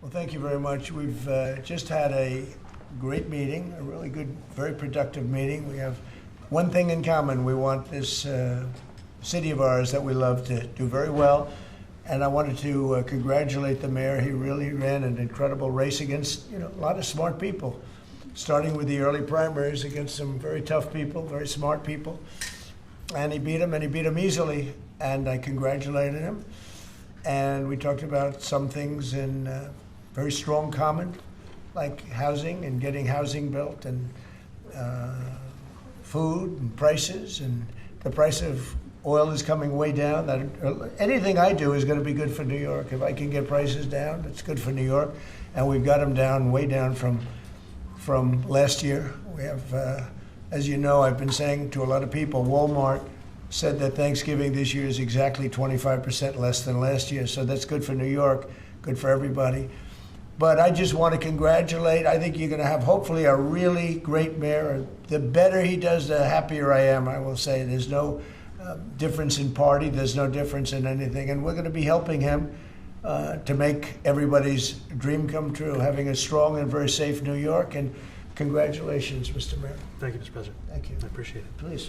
Well, thank you very much. We've just had a great meeting, a really good, very productive meeting. We have one thing in common. We want this city of ours that we love to do very well. And I wanted to congratulate the mayor. He really ran an incredible race against, a lot of smart people, starting with the early primaries against some very tough people, very smart people. And he beat them easily. And I congratulated him. And we talked about some things in very strong common, like housing and getting housing built, and food and prices, and the price of oil is coming way down. Anything I do is going to be good for New York. If I can get prices down, it's good for New York. And we've got them down, way down from last year. We have, as you know, I've been saying to a lot of people, Walmart said that Thanksgiving this year is exactly 25% less than last year. So that's good for New York, good for everybody. But I just want to congratulate. I think you're going to have, hopefully, a really great mayor. The better he does, the happier I am, I will say. There's no difference in party. There's no difference in anything. And we're going to be helping him to make everybody's dream come true, having a strong and very safe New York. And congratulations, Mr. Mayor. Thank you, Mr. President. Thank you. I appreciate it. Please.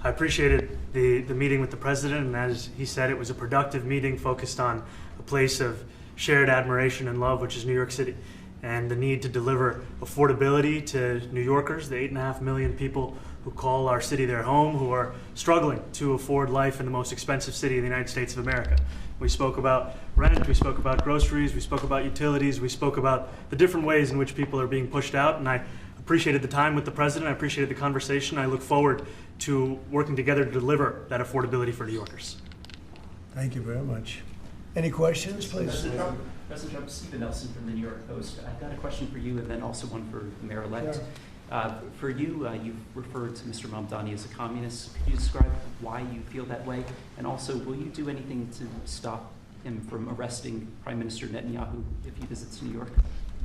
I appreciated the meeting with the president, and as he said, it was a productive meeting focused on a place of shared admiration and love, which is New York City, and the need to deliver affordability to New Yorkers, the 8.5 million people who call our city their home, who are struggling to afford life in the most expensive city in the United States of America. We spoke about rent, we spoke about groceries, we spoke about utilities, we spoke about the different ways in which people are being pushed out, and I appreciated the time with the president, I appreciated the conversation. I look forward to working together to deliver that affordability for New Yorkers. Thank you very much. Any questions, please? President Trump, Stephen Nelson from the New York Post. I've got a question for you and then also one for the mayor-elect. Sure. For you, you've referred to Mr. Mamdani as a communist. Could you describe why you feel that way? And also, will you do anything to stop him from arresting Prime Minister Netanyahu if he visits New York?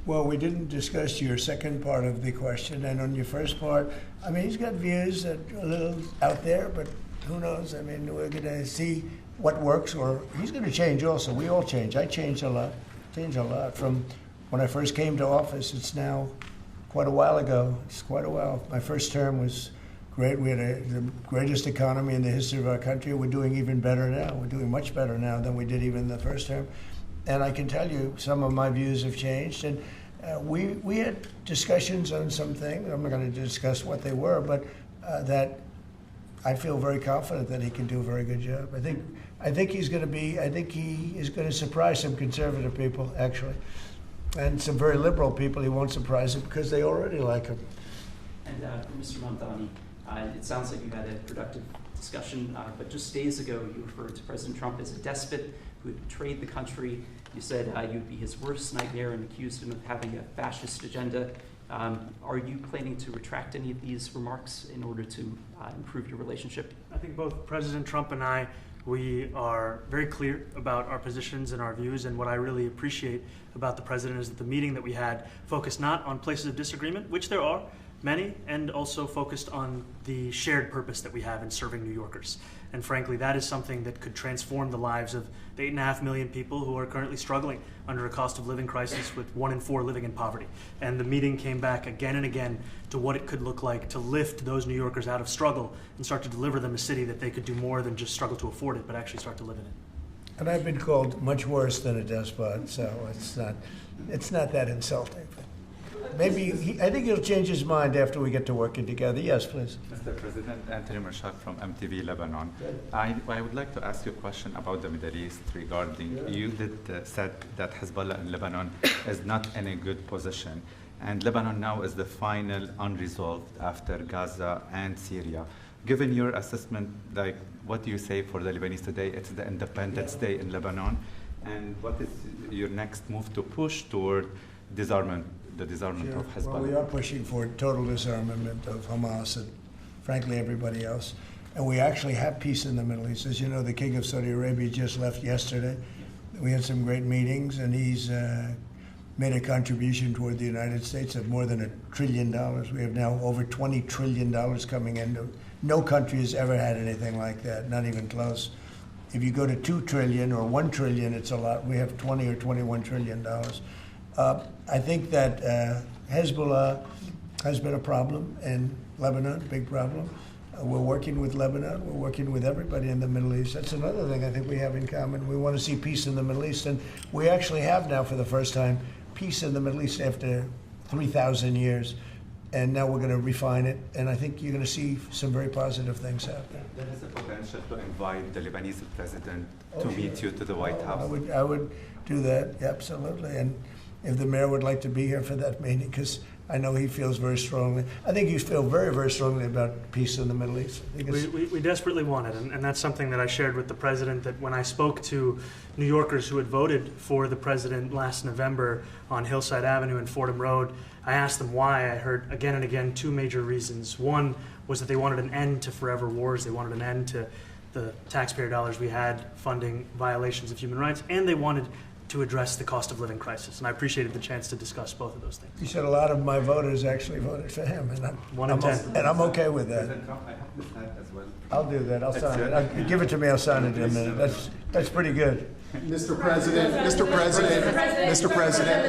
Well, we didn't discuss your second part of the question. And on your first part, I mean, he's got views that are a little out there, but who knows? I mean, we're going to see what works, or he's going to change also. We all change. I changed a lot. From when I first came to office. It's now quite a while ago. It's quite a while. My first term was great. We had the greatest economy in the history of our country. We're doing even better now. We're doing much better now than we did even the first term. And I can tell you some of my views have changed. And we had discussions on some things. I'm not going to discuss what they were, but that I feel very confident that he can do a very good job. I think he is going to surprise some conservative people, actually, and some very liberal people. He won't surprise them because they already like him. And for Mr. Mamdani, it sounds like you had a productive discussion, but just days ago you referred to President Trump as a despot who had betrayed the country. You said you'd be his worst nightmare and accused him of having a fascist agenda. Are you planning to retract any of these remarks in order to improve your relationship? I think both President Trump and I, we are very clear about our positions and our views, and what I really appreciate about the president is that the meeting that we had focused not on places of disagreement, which there are many, and also focused on the shared purpose that we have in serving New Yorkers. And frankly, that is something that could transform the lives of the 8.5 million people who are currently struggling under a cost of living crisis, with 1 in 4 living in poverty. And the meeting came back again and again to what it could look like to lift those New Yorkers out of struggle and start to deliver them a city that they could do more than just struggle to afford it, but actually start to live in it. And I've been called much worse than a despot, so it's not that insulting. Maybe I think he'll change his mind after we get to working together. Yes, please. Mr. President, Anthony Mershak from MTV Lebanon. I would like to ask you a question about the Middle East regarding, you said that Hezbollah in Lebanon is not in a good position. And Lebanon now is the final unresolved after Gaza and Syria. Given your assessment, like, what do you say for the Lebanese today? It's the Independence Day in Lebanon. And what is your next move to push toward disarmament? The disarmament of Hezbollah. Well, we are pushing for total disarmament of Hamas and, frankly, everybody else. And we actually have peace in the Middle East. As you know, the King of Saudi Arabia just left yesterday. We had some great meetings, and he's made a contribution toward the United States of more than $1 trillion. We have now over $20 trillion coming in. No country has ever had anything like that, not even close. If you go to $2 trillion or $1 trillion, it's a lot. We have $20 or $21 trillion. I think that Hezbollah has been a problem in Lebanon, big problem. We're working with Lebanon. We're working with everybody in the Middle East. That's another thing I think we have in common. We want to see peace in the Middle East, and we actually have now, for the first time, peace in the Middle East after 3,000 years. And now we're going to refine it, and I think you're going to see some very positive things happen. There is a potential to invite the Lebanese president to meet you to the White House. I would do that, absolutely. And if the mayor would like to be here for that meeting, because I know he feels very strongly. I think you feel very, very strongly about peace in the Middle East. I think we desperately want it, and that's something that I shared with the president, that when I spoke to New Yorkers who had voted for the president last November on Hillside Avenue and Fordham Road, I asked them why. I heard again and again two major reasons. One was that they wanted an end to forever wars. They wanted an end to the taxpayer dollars we had funding violations of human rights, and they wanted to address the cost of living crisis. And I appreciated the chance to discuss both of those things. You said a lot of my voters actually voted for him, and I'm okay with that. President Trump, I have this hat as well. I'll do that. I'll sign it. Give it to me. I'll sign it in a minute. That's pretty good. Mr. President,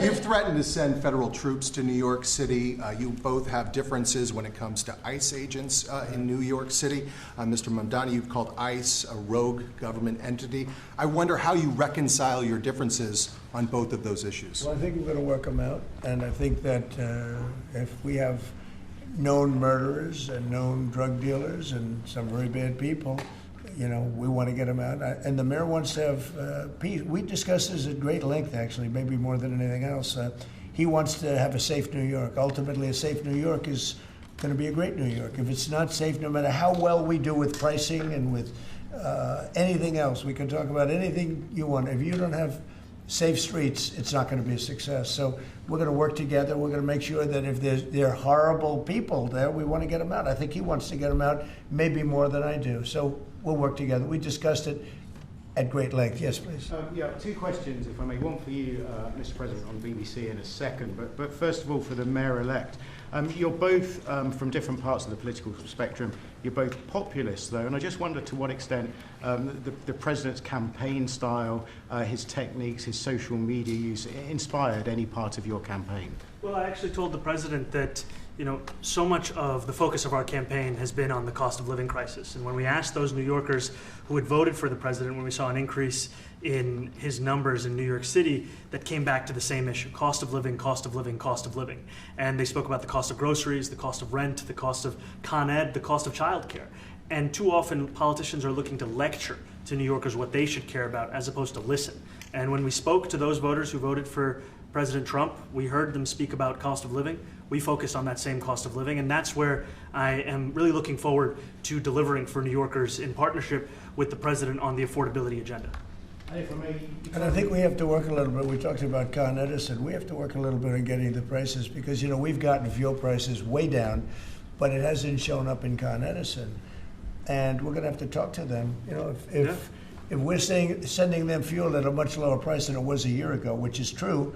you've threatened to send federal troops to New York City. You both have differences when it comes to ICE agents in New York City. Mr. Mamdani, you've called ICE a rogue government entity. I wonder how you reconcile your differences on both of those issues. Well, I think we're going to work them out, and I think that if we have known murderers and known drug dealers and some very bad people, you know, we want to get them out. And the mayor wants to have peace. We discussed this at great length, actually, maybe more than anything else. He wants to have a safe New York. Ultimately, a safe New York is going to be a great New York. If it's not safe, no matter how well we do with pricing and with anything else, we can talk about anything you want. If you don't have safe streets, it's not going to be a success. So we're going to work together. We're going to make sure that if there are horrible people there, we want to get them out. I think he wants to get them out maybe more than I do. So we'll work together. We discussed it at great length. Yes, please. Yeah, two questions, if I may. One for you, Mr. President, on BBC in a second. But first of all, for the mayor-elect. You're both from different parts of the political spectrum. You're both populists, though, and I just wonder to what extent the president's campaign style, his techniques, his social media use inspired any part of your campaign. Well, I actually told the president that, you know, so much of the focus of our campaign has been on the cost of living crisis. And when we asked those New Yorkers who had voted for the president, when we saw an increase in his numbers in New York City, that came back to the same issue: cost of living, cost of living, cost of living. And they spoke about the cost of groceries, the cost of rent, the cost of Con Ed, the cost of childcare. And too often politicians are looking to lecture to New Yorkers what they should care about as opposed to listen. And when we spoke to those voters who voted for President Trump, we heard them speak about cost of living. We focused on that same cost of living, and that's where I am really looking forward to delivering for New Yorkers in partnership with the president on the affordability agenda. And I think we have to work a little bit. We talked about Con Edison. We have to work a little bit on getting the prices, because, you know, we've gotten fuel prices way down, but it hasn't shown up in Con Edison. And we're going to have to talk to them. You know, if we're sending them fuel at a much lower price than it was a year ago, which is true,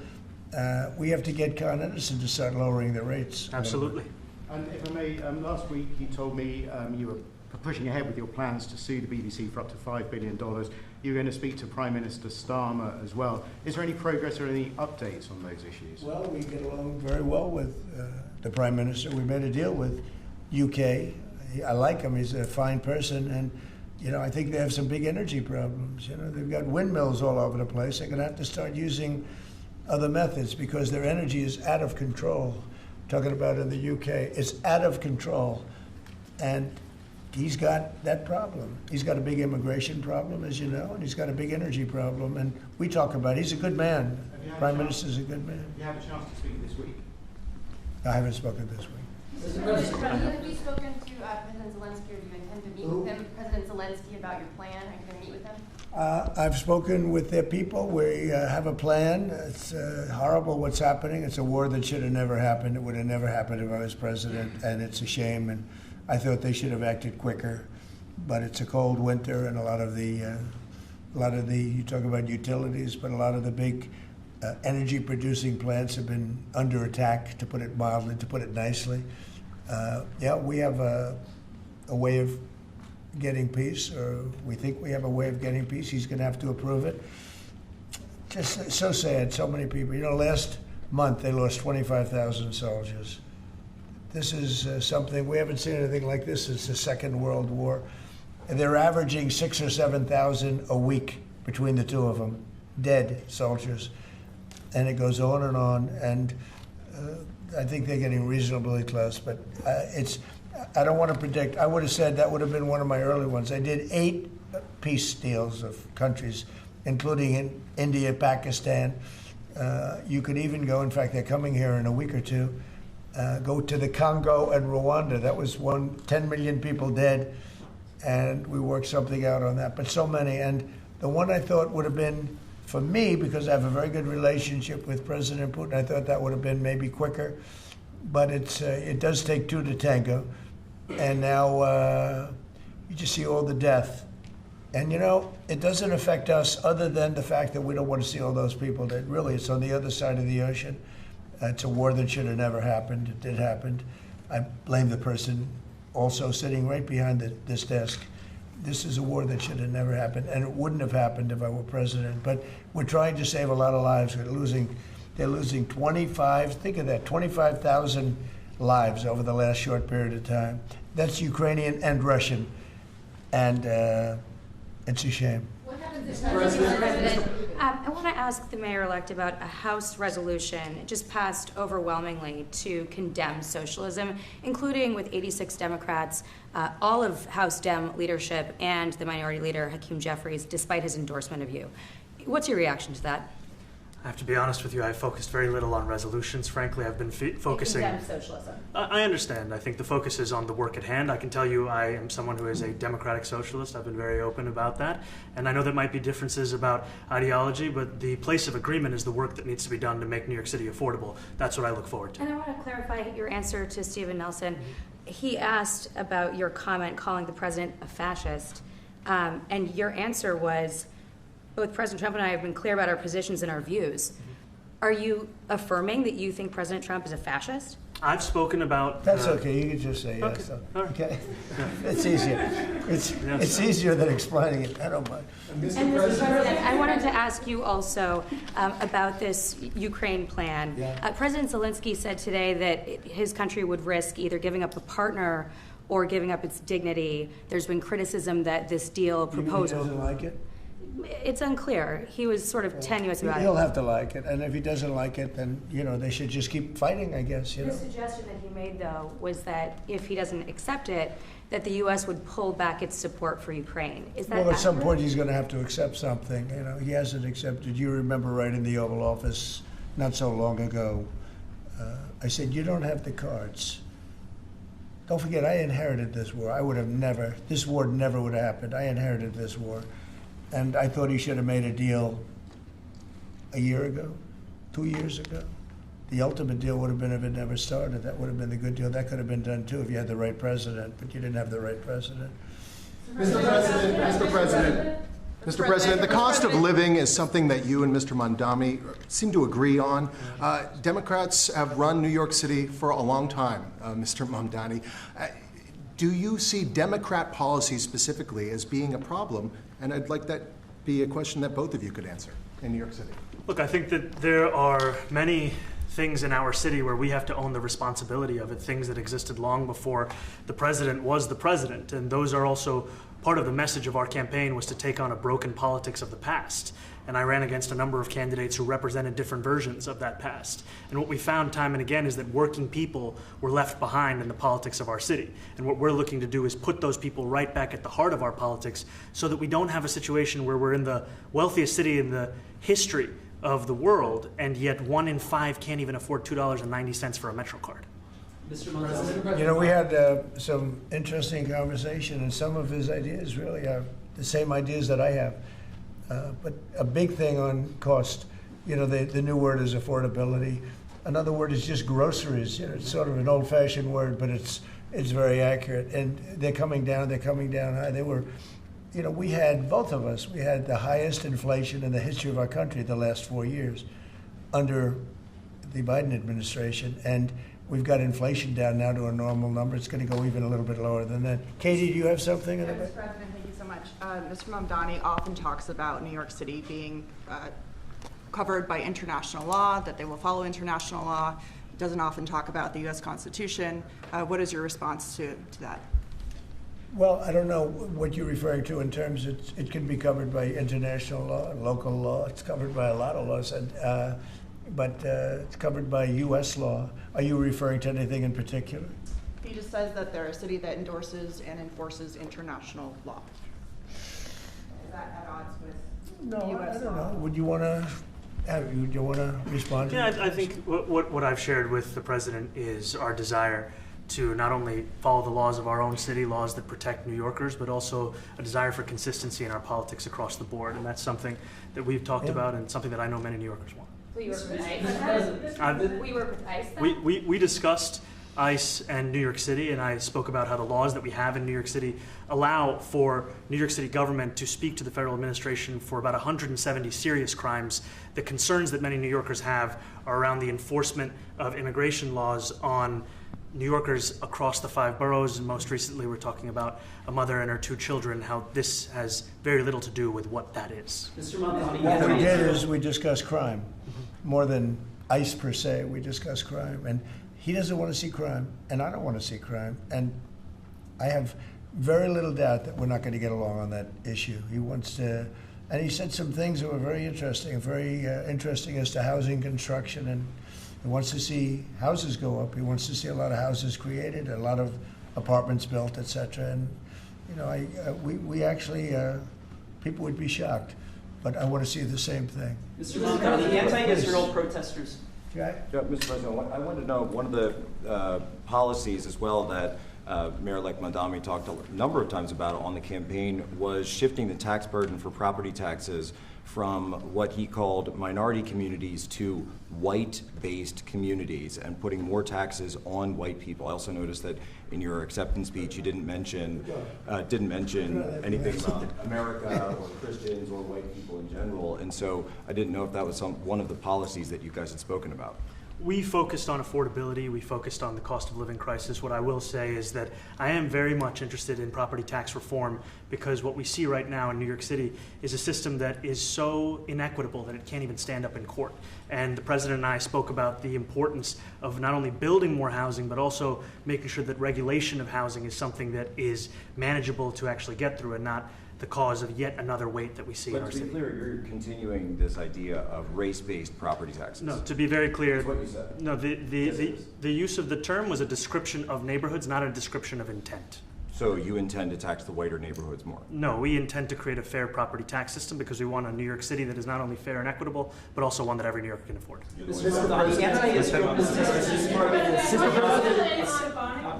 we have to get Con Edison to start lowering the rates. Absolutely. And if I may, last week you told me you were pushing ahead with your plans to sue the BBC for up to $5 billion. You're going to speak to Prime Minister Starmer as well. Is there any progress or any updates on those issues? Well, we get along very well with the Prime Minister. We made a deal with UK. I like him. He's a fine person. And, you know, I think they have some big energy problems. You know, they've got windmills all over the place. They're going to have to start using other methods because their energy is out of control. Talking about in the UK, it's out of control. And he's got that problem. He's got a big immigration problem, as you know, and he's got a big energy problem. And we talk about it. He's a good man. Prime Minister's a good man. Have you had a chance to speak this week? I haven't spoken this week. Mr. President, have you spoken to President Zelensky, or do you intend to meet with him? President Zelensky, about your plan? Are you going to meet with him? I've spoken with their people. We have a plan. It's horrible what's happening. It's a war that should have never happened. It would have never happened if I was president, and it's a shame. And I thought they should have acted quicker. But it's a cold winter, and a lot of the you talk about utilities, but a lot of the big energy-producing plants have been under attack, to put it mildly, to put it nicely. Yeah, we have a way of getting peace, or we think we have a way of getting peace. He's going to have to approve it. Just so sad, so many people. You know, last month, they lost 25,000 soldiers. This is something, we haven't seen anything like this since the Second World War. And they're averaging 6,000 or 7,000 a week between the two of them, dead soldiers. And it goes on, and I think they're getting reasonably close, but I don't want to predict. I would have said that would have been one of my early ones. I did 8 peace deals of countries, including in India, Pakistan. You could even go, in fact, they're coming here in a week or two, go to the Congo and Rwanda. That was 10 million people dead, and we worked something out on that. But so many, and the one I thought would have been, for me, because I have a very good relationship with President Putin, I thought that would have been maybe quicker. But it does take 2 to tango. And now you just see all the death. And, it doesn't affect us other than the fact that we don't want to see all those people dead. Really, it's on the other side of the ocean. It's a war that should have never happened. It did happen. I blame the person also sitting right behind this desk. This is a war that should have never happened, and it wouldn't have happened if I were president. But we're trying to save a lot of lives. They're losing 25,000 lives over the last short period of time. That's Ukrainian and Russian, and it's a shame. What happens if President? I want to ask the mayor-elect about a House resolution just passed overwhelmingly to condemn socialism, including with 86 Democrats, all of House Dem leadership, and the Minority Leader, Hakeem Jeffries, despite his endorsement of you. What's your reaction to that? I have to be honest with you, I focused very little on resolutions. Frankly, I've been focusing... Condemn socialism. I understand. I think the focus is on the work at hand. I can tell you I am someone who is a democratic socialist. I've been very open about that. And I know there might be differences about ideology, but the place of agreement is the work that needs to be done to make New York City affordable. That's what I look forward to. And I want to clarify your answer to Stephen Nelson. He asked about your comment calling the president a fascist, and your answer was, both President Trump and I have been clear about our positions and our views. Are you affirming that you think President Trump is a fascist? I've spoken about... That's okay. You can just say yes. Okay. All right. Okay? It's easier. It's easier than explaining it. I don't mind. And Mr. President, I wanted to ask you also about this Ukraine plan. Yeah. President Zelensky said today that his country would risk either giving up a partner or giving up its dignity. There's been criticism that this deal proposal... He doesn't like it? It's unclear. He was sort of tenuous about it. He'll have to like it, and if he doesn't like it, then they should just keep fighting, I guess. The suggestion that he made, though, was that if he doesn't accept it, that the U.S. would pull back its support for Ukraine. Is that Well, at some accurate? point he's going to have to accept something. He hasn't accepted. You remember right in the Oval Office not so long ago, I said, you don't have the cards. Don't forget, I inherited this war. This war never would have happened. I inherited this war. And I thought he should have made a deal a year ago, 2 years ago. The ultimate deal would have been if it never started. That would have been the good deal. That could have been done too if you had the right president, but you didn't have the right president. Mr. President, the cost of living is something that you and Mr. Mamdani seem to agree on. Democrats have run New York City for a long time, Mr. Mamdani. Do you see Democrat policy specifically as being a problem? And I'd like that be a question that both of you could answer in New York City. Look, I think that there are many things in our city where we have to own the responsibility of it, things that existed long before the president was the president. And those are also part of the message of our campaign, was to take on a broken politics of the past. And I ran against a number of candidates who represented different versions of that past. And what we found time and again is that working people were left behind in the politics of our city. And what we're looking to do is put those people right back at the heart of our politics so that we don't have a situation where we're in the wealthiest city in the history of the world, and yet 1 in 5 can't even afford $2.90 for a Metro card. Mr. Mamdani. We had some interesting conversation, and some of his ideas really are the same ideas that I have. But a big thing on cost, the new word is affordability. Another word is just groceries. It's sort of an old-fashioned word, but it's very accurate. And they're coming down high. They were, we had, both of us, we had the highest inflation in the history of our country the last 4 years under the Biden administration. And we've got inflation down now to a normal number. It's going to go even a little bit lower than that. Katie, do you have something? Mr. President, thank you so much. Mr. Mamdani often talks about New York City being covered by international law, that they will follow international law. It doesn't often talk about the U.S. Constitution. What is your response to that? Well, I don't know what you're referring to in terms it can be covered by international law, local law. It's covered by a lot of laws, but it's covered by U.S. law. Are you referring to anything in particular? He just says that they're a city that endorses and enforces international law. Is that at odds with U.S. I don't law? know. Would you want to respond to that? Yeah, I think what I've shared with the president is our desire to not only follow the laws of our own city, laws that protect New Yorkers, but also a desire for consistency in our politics across the board. And that's something that we've talked about and something that I know many New Yorkers want. So you work with ICE? We work with ICE then? We discussed ICE and New York City, and I spoke about how the laws that we have in New York City allow for New York City government to speak to the federal administration for about 170 serious crimes. The concerns that many New Yorkers have are around the enforcement of immigration laws on New Yorkers across the 5 boroughs, and most recently we're talking about a mother and her 2 children, how this has very little to do with what that is. Mr. Mamdani, What we did is we discussed crime. More than ICE per se, we discussed crime. And he doesn't want to see crime, and I don't want to see crime. And I have very little doubt that we're not going to get along on that issue. He wants to, and he said some things that were very interesting as to housing construction, and he wants to see houses go up. He wants to see a lot of houses created, a lot of apartments built, etc. And you know, we actually people would be shocked, but I want to see the same thing. Mr. Mamdani, anti-Israel protesters. Okay? Yeah, Mr. President, I wanted to know one of the policies as well that Mayor-elect Mamdani talked a number of times about on the campaign was shifting the tax burden for property taxes from what he called minority communities to white-based communities and putting more taxes on white people. I also noticed that in your acceptance speech you didn't mention anything about America or Christians or white people in general, and so I didn't know if that was one of the policies that you guys had spoken about. We focused on affordability. We focused on the cost of living crisis. What I will say is that I am very much interested in property tax reform because what we see right now in New York City is a system that is so inequitable that it can't even stand up in court. And the president and I spoke about the importance of not only building more housing, but also making sure that regulation of housing is something that is manageable to actually get through and not the cause of yet another weight that we see in our But to be city. clear, you're continuing this idea of race-based property taxes. No, to be very clear, That's what you said. no, the use of the term was a description of neighborhoods, not a description of intent. So you intend to tax the whiter neighborhoods more? No, we intend to create a fair property tax system because we want a New York City that is not only fair and equitable, but also one that every New Yorker can afford. Mr. Mamdani, anti-Israel protesters.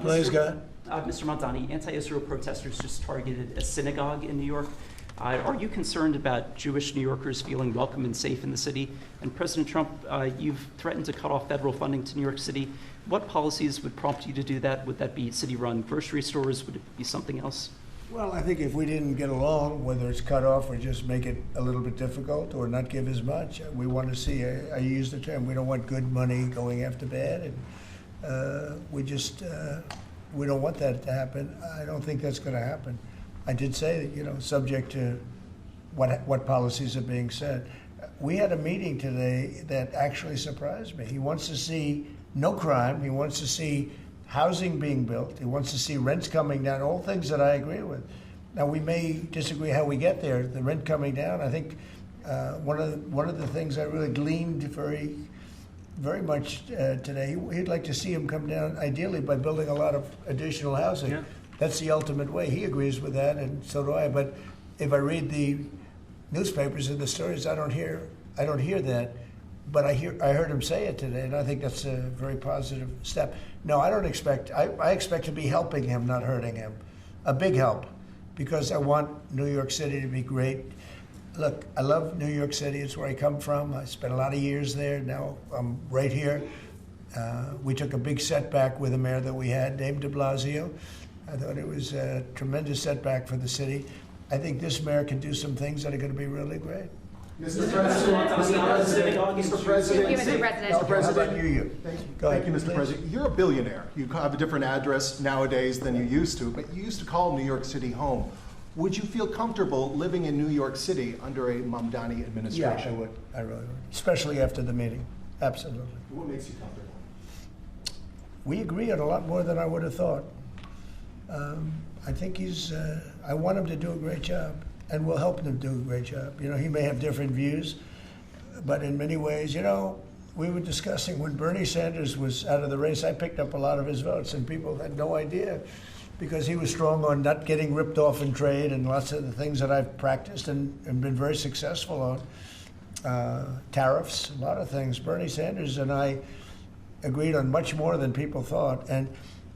Please, God. Mr. Mamdani, anti-Israel protesters just targeted a synagogue in New York. Are you concerned about Jewish New Yorkers feeling welcome and safe in the city? And President Trump, you've threatened to cut off federal funding to New York City. What policies would prompt you to do that? Would that be city-run grocery stores? Would it be something else? Well, I think if we didn't get along, whether it's cut off or just make it a little bit difficult or not give as much, we want to see, I use the term, we don't want good money going after bad. And we don't want that to happen. I don't think that's going to happen. I did say that, subject to what policies are being said. We had a meeting today that actually surprised me. He wants to see no crime. He wants to see housing being built. He wants to see rents coming down, all things that I agree with. Now, we may disagree how we get there. The rent coming down, I think one of the things I really gleaned very much today, he'd like to see him come down, ideally, by building a lot of additional housing. Yeah. That's the ultimate way. He agrees with that, and so do I. But if I read the newspapers and the stories, I don't hear that. But I heard him say it today, and I think that's a very positive step. No, I don't expect. I expect to be helping him, not hurting him. A big help, because I want New York City to be great. Look, I love New York City. It's where I come from. I spent a lot of years there. Now I'm right here. We took a big setback with the mayor that we had, named de Blasio. I thought it was a tremendous setback for the city. I think this mayor can do some things that are going to be really great. Mr. President, Mr. President, Thank you, Mr. President. How about you? Thank you, Mr. President. You're a billionaire. You have a different address nowadays than you used to, but you used to call New York City home. Would you feel comfortable living in New York City under a Mamdani Yeah, administration? I would. I really would. Especially after the meeting. Absolutely. What makes you comfortable? We agree on a lot more than I would have thought. I think I want him to do a great job, and we'll help him do a great job. You know, he may have different views, but in many ways, you know, we were discussing when Bernie Sanders was out of the race, I picked up a lot of his votes, and people had no idea because he was strong on not getting ripped off in trade and lots of the things that I've practiced and been very successful on. Tariffs, a lot of things. Bernie Sanders and I agreed on much more than people thought. And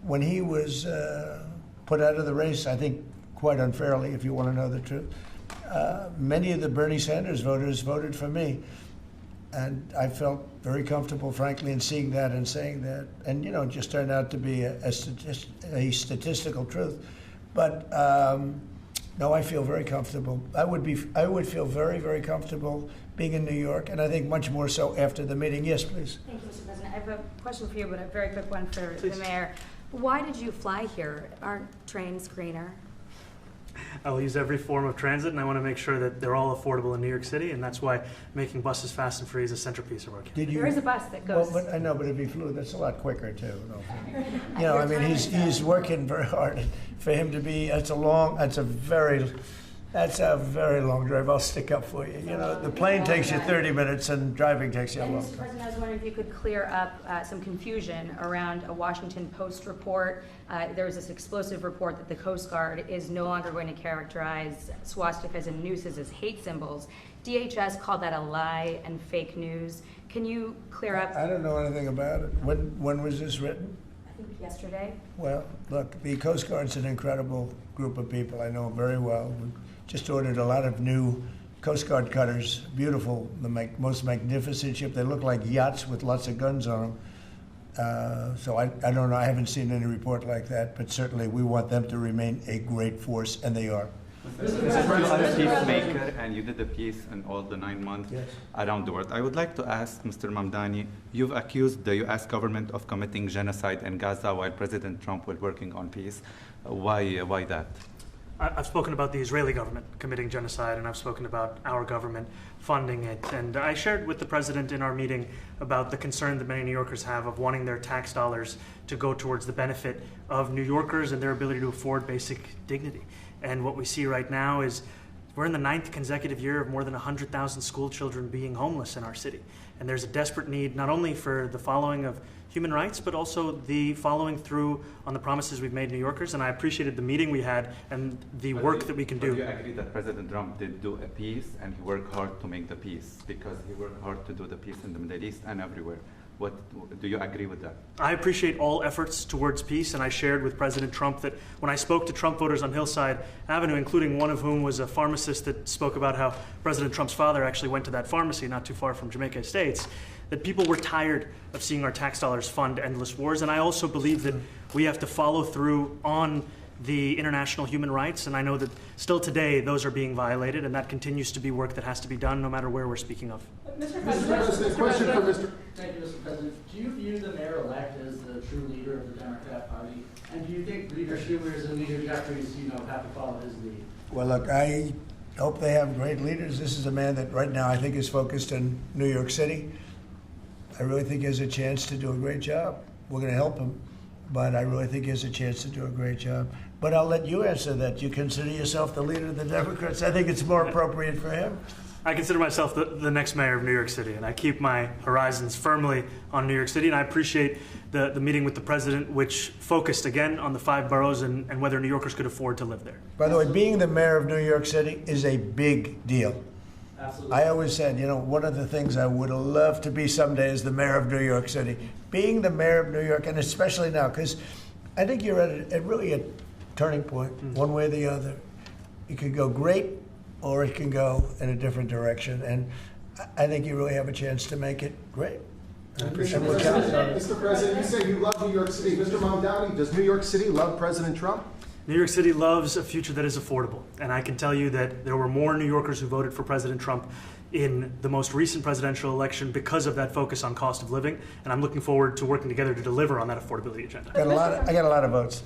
when he was put out of the race, I think quite unfairly, if you want to know the truth, many of the Bernie Sanders voters voted for me. And I felt very comfortable, frankly, in seeing that and saying that. And, you know, it just turned out to be a statistical truth. But no, I feel very comfortable. I would feel very, very comfortable being in New York, and I think much more so after the meeting. Yes, please. Thank you, Mr. President. I have a question for you, but a very quick one for Please. the mayor. Why did you fly here? Aren't trains greener? I'll use every form of transit, and I want to make sure that they're all affordable in New York City, and that's why making buses fast and free is a centerpiece of our campaign. Did you? There is a bus that goes. Well, but I know, but if he flew, that's a lot quicker too. You know, I mean, he's working very hard. For him to be, that's a very long drive. I'll stick up for you. You know, the plane takes you 30 minutes, and driving takes you a And long Mr. time. President, I was wondering if you could clear up some confusion around a Washington Post report. There was this explosive report that the Coast Guard is no longer going to characterize swastikas and nooses as hate symbols. DHS called that a lie and fake news. Can you clear up? I don't know anything about it. When was this written? I think yesterday. Well, look, the Coast Guard's an incredible group of people. I know them very well. We just ordered a lot of new Coast Guard cutters, beautiful, the most magnificent ship. They look like yachts with lots of guns on them. So I don't know, I haven't seen any report like that, but certainly we want them to remain a great force, and they are. You are a peacemaker, and you did the peace in all the 9 months Yes. around the world. I would like to ask Mr. Mamdani, you've accused the U.S. government of committing genocide in Gaza while President Trump was working on peace. Why that? I've spoken about the Israeli government committing genocide, and I've spoken about our government funding it. And I shared with the president in our meeting about the concern that many New Yorkers have of wanting their tax dollars to go towards the benefit of New Yorkers and their ability to afford basic dignity. And what we see right now is we're in the 9th consecutive year of more than 100,000 school children being homeless in our city. And there's a desperate need not only for the following of human rights, but also the following through on the promises we've made New Yorkers. And I appreciated the meeting we had and the work that we can do. Do you agree that President Trump did do a peace and he worked hard to make the peace? Because he worked hard to do the peace in the Middle East and everywhere. Do you agree with that? I appreciate all efforts towards peace, and I shared with President Trump that when I spoke to Trump voters on Hillside Avenue, including one of whom was a pharmacist that spoke about how President Trump's father actually went to that pharmacy not too far from Jamaica Estates, that people were tired of seeing our tax dollars fund endless wars. And I also believe that we have to follow through on the international human rights, and I know that still today those are being violated, and that continues to be work that has to be done no matter where we're speaking of. Mr. President, question for Mr. Thank you, Mr. President. Do you view the mayor-elect as the true leader of the Democrat Party? And do you think Leader Schumer's and Leader Jeffries, have to follow his lead? Well, look, I hope they have great leaders. This is a man that right now I think is focused in New York City. I really think he has a chance to do a great job. We're going to help him, but I really think he has a chance to do a great job. But I'll let you answer that. You consider yourself the leader of the Democrats? I think it's more appropriate for him. I consider myself the next mayor of New York City, and I keep my horizons firmly on New York City, and I appreciate the meeting with the president, which focused again on the 5 boroughs and whether New Yorkers could afford to live there. By the way, being the mayor of New York City is a big deal. Absolutely. I always said, one of the things I would love to be someday is the mayor of New York City. Being the mayor of New York, and especially now, because I think you're at really a turning point, one way or the other. It could go great, or it can go in a different direction. And I think you really have a chance to make it great. Mr. President, you say you love New York City. Mr. Mamdani, does New York City love President Trump? New York City loves a future that is affordable. And I can tell you that there were more New Yorkers who voted for President Trump in the most recent presidential election because of that focus on cost of living. And I'm looking forward to working together to deliver on that affordability agenda. I got a lot of votes.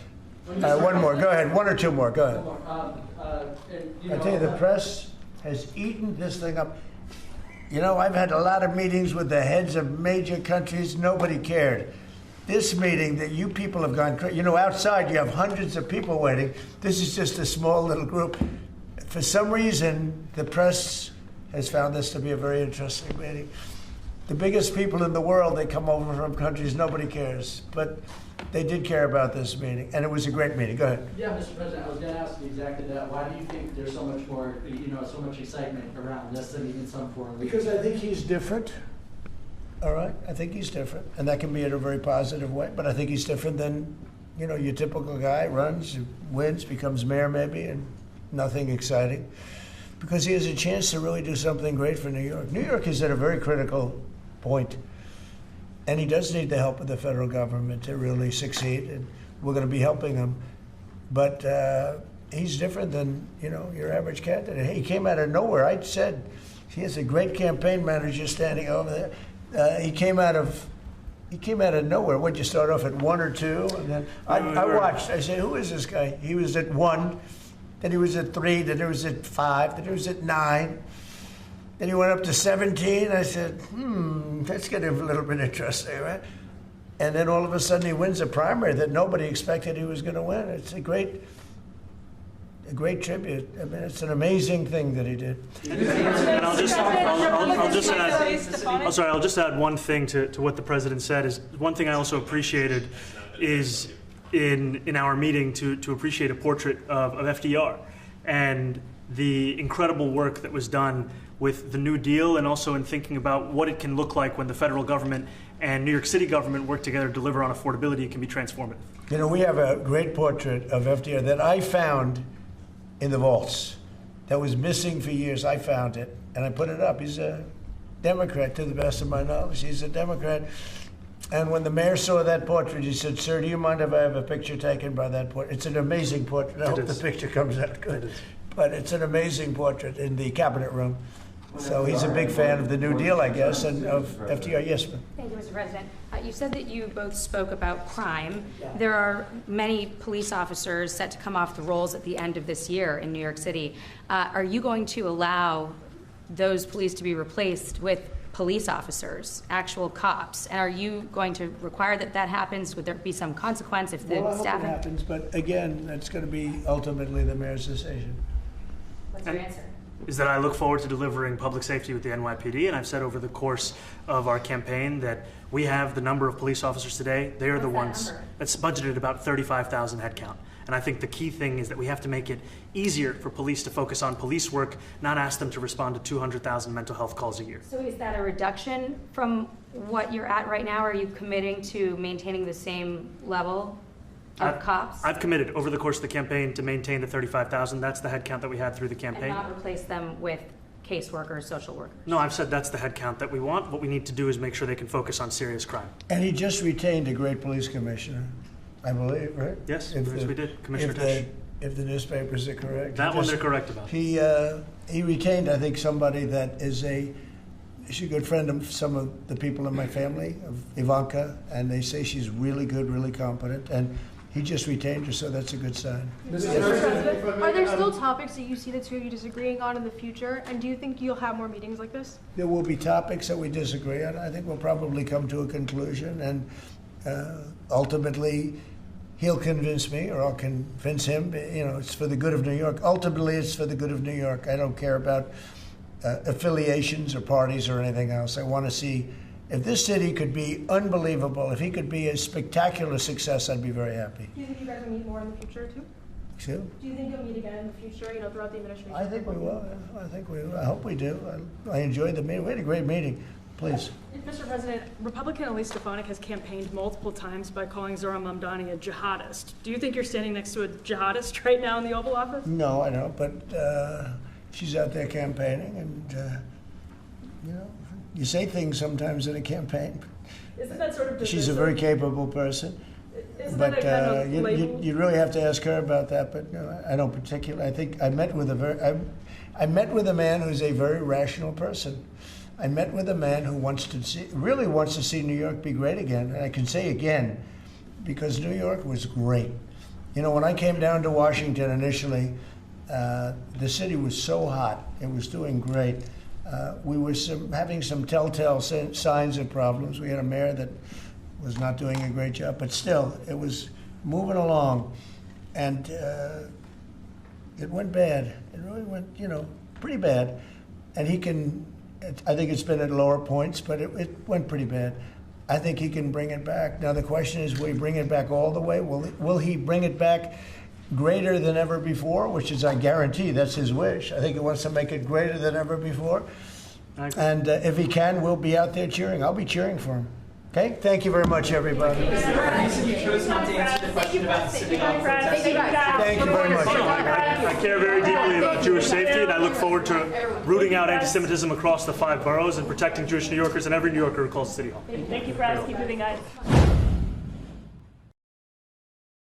One more. Go ahead. One or two more. Go ahead. And, I tell you, the press has eaten this thing up. You know, I've had a lot of meetings with the heads of major countries. Nobody cared. This meeting that you people have gone crazy. You know, outside you have hundreds of people waiting. This is just a small little group. For some reason, the press has found this to be a very interesting meeting. The biggest people in the world, they come over from countries nobody cares. But they did care about this meeting, and it was a great meeting. Go ahead. Yeah, Mr. President, I was going to ask you exactly that. Why do you think there's so much more, so much excitement around this than even some foreign leaders? Because I think he's different. All right, I think he's different, and that can be in a very positive way. But I think he's different than, your typical guy runs, wins, becomes mayor maybe, and nothing exciting. Because he has a chance to really do something great for New York. New York is at a very critical point, and he does need the help of the federal government to really succeed, and we're going to be helping him. But he's different than your average candidate. He came out of nowhere. I said he has a great campaign manager standing over there. He came out of nowhere. What'd you start off at 1 or 2? And then I watched. I said, who is this guy? He was at 1, then he was at 3, then he was at 5, then he was at 9. Then he went up to 17. I said, that's getting a little bit interesting, right? And then all of a sudden he wins a primary that nobody expected he was going to win. It's a great tribute. I mean, it's an amazing thing that he did. And I'll just add one thing to what the president said. Is one thing I also appreciated is in our meeting to appreciate a portrait of FDR and the incredible work that was done with the New Deal, and also in thinking about what it can look like when the federal government and New York City government work together to deliver on affordability. It can be transformative. We have a great portrait of FDR that I found in the vaults that was missing for years. I found it, and I put it up. He's a Democrat, to the best of my knowledge. He's a Democrat. And when the mayor saw that portrait, he said, "Sir, do you mind if I have a picture taken by that portrait?" It's an amazing portrait. I hope the picture comes out good. But it's an amazing portrait in the cabinet room. So he's a big fan of the New Deal, I guess, and of FDR. Yes, ma'am. Thank you, Mr. President. You said that you both spoke about crime. There are many police officers set to come off the rolls at the end of this year in New York City. Are you going to allow those police to be replaced with police officers, actual cops? And are you going to require that happens? Would there be some consequence if the Well, I hope staff... it happens, but again, that's going to be ultimately the mayor's decision. What's your answer? Is that I look forward to delivering public safety with the NYPD, and I've said over the course of our campaign that we have the number of police officers today. They are the ones that's budgeted about 35,000 headcount. And I think the key thing is that we have to make it easier for police to focus on police work, not ask them to respond to 200,000 mental health calls a year. So is that a reduction from what you're at right now? Are you committing to maintaining the same level of cops? I've committed over the course of the campaign to maintain the 35,000. That's the headcount that we had through the campaign. And not replace them with caseworkers, social workers? No, I've said that's the headcount that we want. What we need to do is make sure they can focus on serious crime. And he just retained a great police commissioner, I believe, right? Yes, we did. Commissioner Tisch. If the newspapers are correct. That one they're correct about. He retained, I think, somebody that is she's a good friend of some of the people in my family, of Ivanka, and they say she's really good, really competent, and he just retained her, so that's a good sign. Mr. President, are there still topics that you see the two of you disagreeing on in the future? And do you think you'll have more meetings like this? There will be topics that we disagree on. I think we'll probably come to a conclusion, and ultimately he'll convince me, or I'll convince him. It's for the good of New York. Ultimately, it's for the good of New York. I don't care about affiliations or parties or anything else. I want to see if this city could be unbelievable, if he could be a spectacular success, I'd be very happy. Do you think you guys will meet more in the future, too? Excuse? Do you think you'll meet again in the future, throughout the administration? I think we will. I hope we do. I enjoyed the meeting. We had a great meeting. Please. Mr. President, Republican Elise Stefanik has campaigned multiple times by calling Zohran Mamdani a jihadist. Do you think you're standing next to a jihadist right now in the Oval Office? No, I don't, but she's out there campaigning, and, you say things sometimes in a campaign. Isn't that sort of... She's a very capable person. Isn't But that a kind of label? you really have to ask her about that. But no, I don't particularly. I think I met with a man who's a very rational person. I met with a man who really wants to see New York be great again. And I can say again, because New York was great. You know, when I came down to Washington initially, the city was so hot. It was doing great. We were having some telltale signs of problems. We had a mayor that was not doing a great job, but still, it was moving along. And it went bad. It really went, you know, pretty bad. And he can, I think it's been at lower points, but it went pretty bad. I think he can bring it back. Now the question is, will he bring it back all the way? Will he bring it back greater than ever before, which is, I guarantee, that's his wish. I think he wants to make it greater than ever before. And if he can, we'll be out there cheering. I'll be cheering for him. Okay? Thank you very much, everybody. You chose not to answer the question about sitting on protest. Thank you very much. I care very deeply about Jewish safety, and I look forward to rooting out anti-Semitism across the 5 boroughs and protecting Jewish New Yorkers and every New Yorker who calls the City Hall. Thank you, Brad. Keep moving, guys.